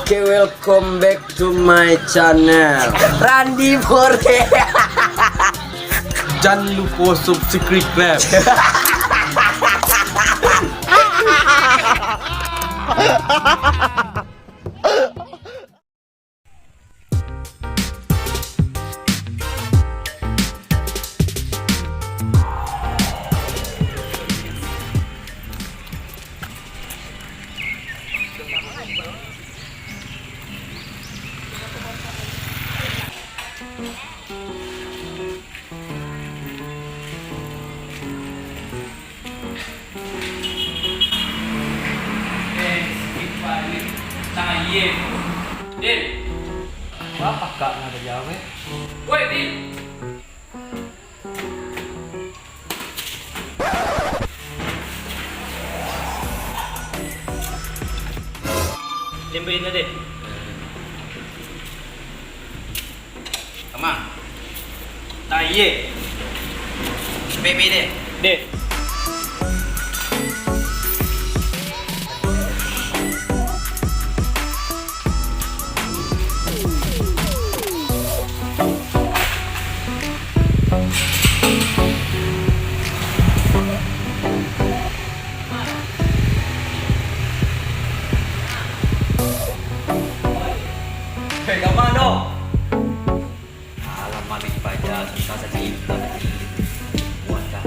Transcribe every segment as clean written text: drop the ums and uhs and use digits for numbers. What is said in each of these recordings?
Oke, welcome back to my channel Randy Bore. Jangan lupa subscribe. Din, Apa kak nada Jawa? woi Din. Limbahin na din. Come Taye. Baby deh. Din. Hei, Kamando. Alamak, di pajak susah saja itu. Buat kah?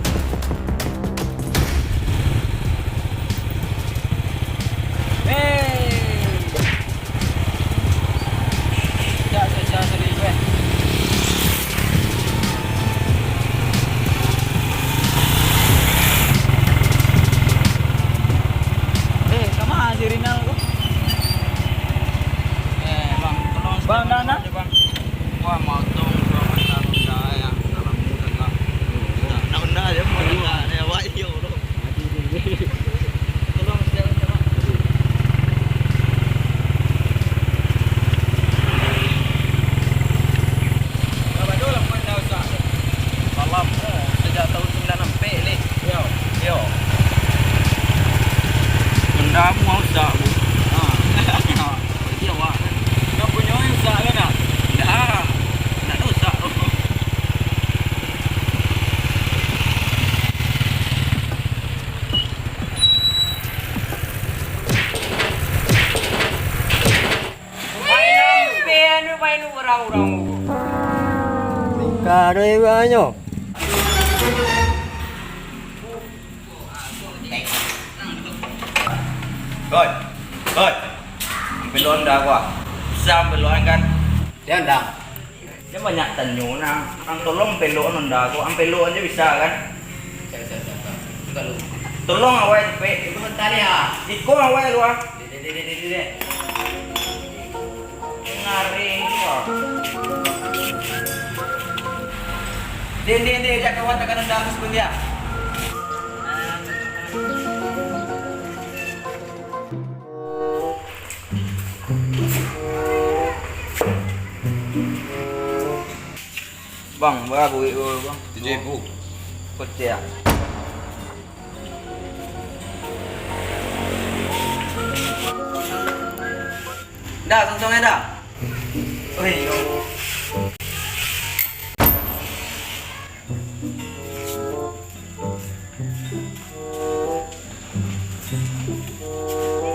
Si Rinal ko. Bang, tolong Bang Nana. Bang. Wah, mau tong ya. Dalam muda enggak. Nah, aja mau ya, wah iya bro. Tolong siapa. Apa dulu lah mana usah. Malam sejak tahun 96 le. Yo. Benda mau usah bu. Iya wah. Kau punya usah kan nak? Dah. Nak usah. Main orang-orang. Kare banyak. Goi. Belon dah gua. Sam belon kan. Dia ndang. Dia banyak tanyu nah. Ang tolong pelon nanda gua. Ang pelon aja bisa kan. Juga lu. Tolong awal pe. Itu bentar ya. Iko awal lu ah. Dede. Ngaring gua. Dede, jak kawan tekan ndang sebelum dia. Bang, berapa itu bang? 7.000. Kocek. Dah, tong-tongnya dah. Oi, yo.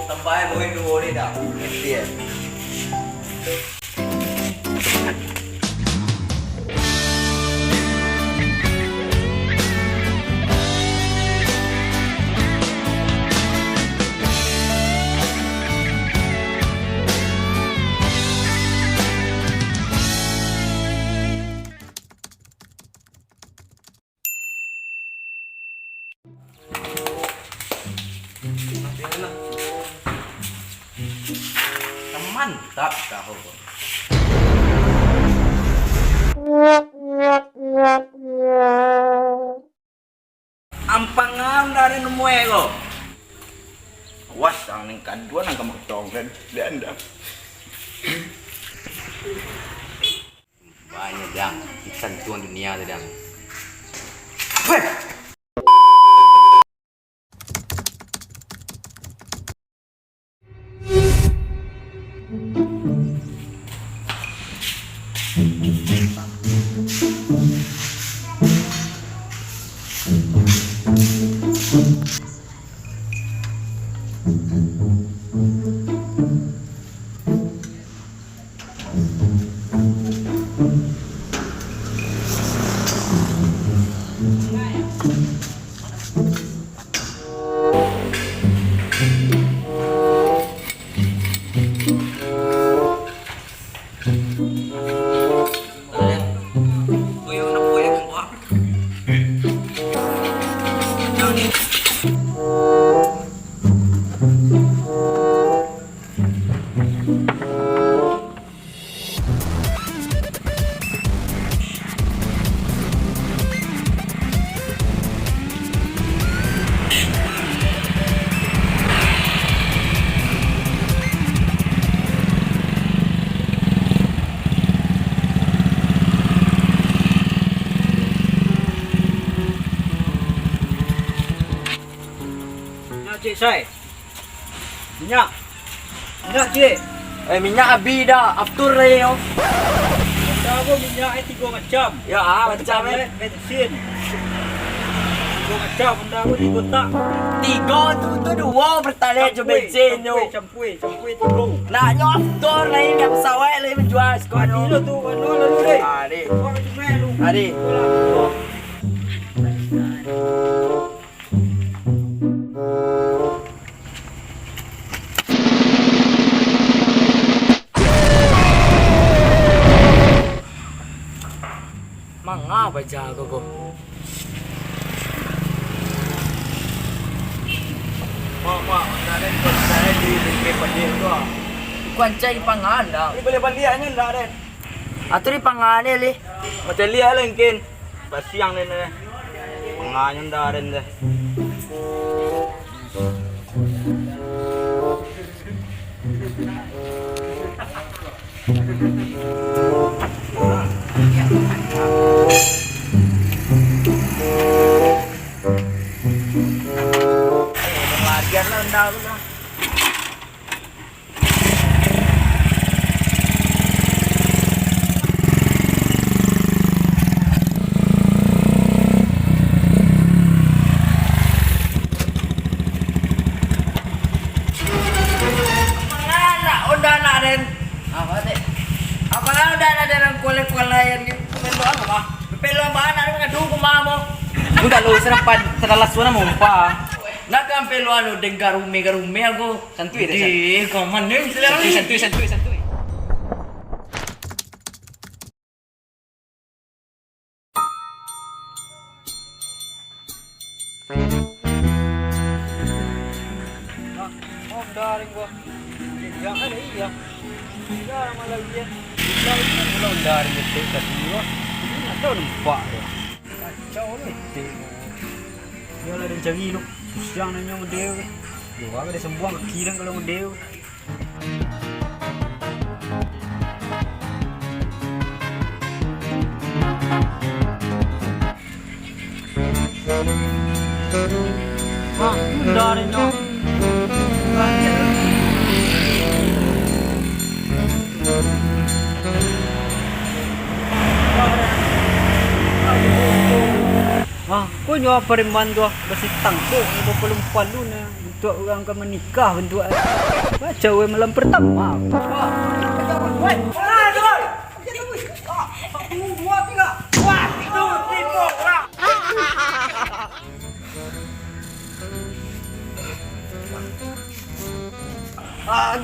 Sampai boleh dua ni dah. Iya. Mantap kau. Ampangan dari nemu ego. Was ang ning kadua nang kamakutong kan. Dianda. Banyak dang. Ikan tuan dunia tu dang. Weh. Cik Syai. Minyak. Minyak cik. Minyak abi dah. Aftur lah yo. Dah pun minyak 3 macam. Ya, macam ni. Bensin. 3 macam dah pun 3 tak. 3 tu 2 pertalite je bensin yo. Campur 3. Naknya aftur lah yang pesawat lah menjual sekolah Mati tu. lah tu anu lalu deh. Adik. Kau macam mana lu? Adik. Manga baca kau. Mak, ada di saya di balik tu. Kuancai pangan dah. Ni boleh baliknya enggak ada. Atau di pangan ni li. Macam lihat lah mungkin. Pasiang ni ni. Penganya dah ada ni. Larian lah dah tu lah. Bukan lu serapan terlalu suara mumpa. Nak kan peluan lu dengar garume aku. Santuy deh. Kau mana ni? Santuy. Oh, dah ring gua. Yang ada iya. Dah malah dia. Kalau dah ring tu kat dia. Nak tahu nampak dia. Kacau ni. Dia lah dia cari lu. Siang nanya model. Dia orang ada sembuang kaki dan kalau model. Dah ring tu. Kau nyawa periman tu besi tangkuk ni belum palu ni untuk orang akan menikah bentuk macam we malam pertama. Woi, mana tu? Dua tiga. Wah, itu tipu lah.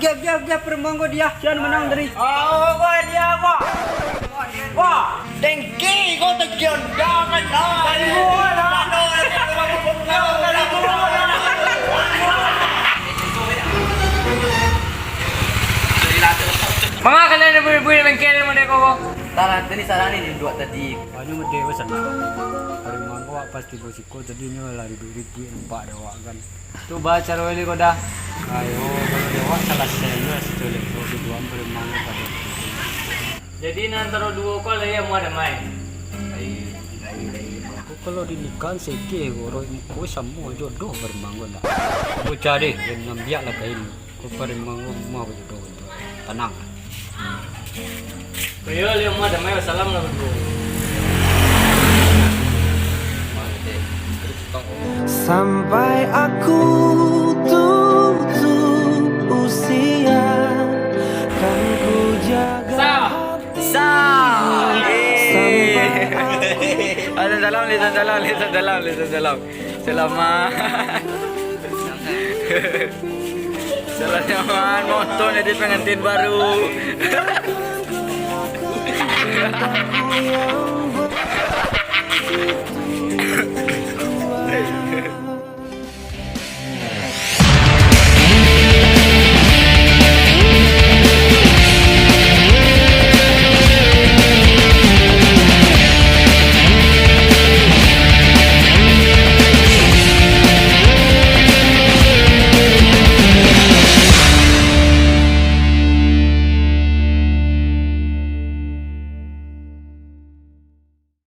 Dia periman kau dia. Jangan menang dari. Kau dia kau. Wah, dengki kau terjun jangan Mga kalian na buri-buri ng kailan mo deko ko. Tara, tadi salah ni dua tadi. Ano mo dewa sana. Harimang ko pasti bosiko tadi nyo lari ribu empat dewa kan. Tu baca roli ko dah. Ayo kalau dewa salah selo setule ko dua harimang ko tadi. Jadi antara dua ko lah yang mau ada main. Aku kalau dinikahan seke ko ko semua jodoh harimang ko dah. Aku cari dan nambiak lah kain. Ko harimang ko mau jodoh. Tenang. Kaya yang mau ada main salam lah berdua. Sampai aku tutup usia, kan ku jaga Ada dalam, lihat dalam. Selamat. Selamat motor jadi pengantin baru. cintaku yang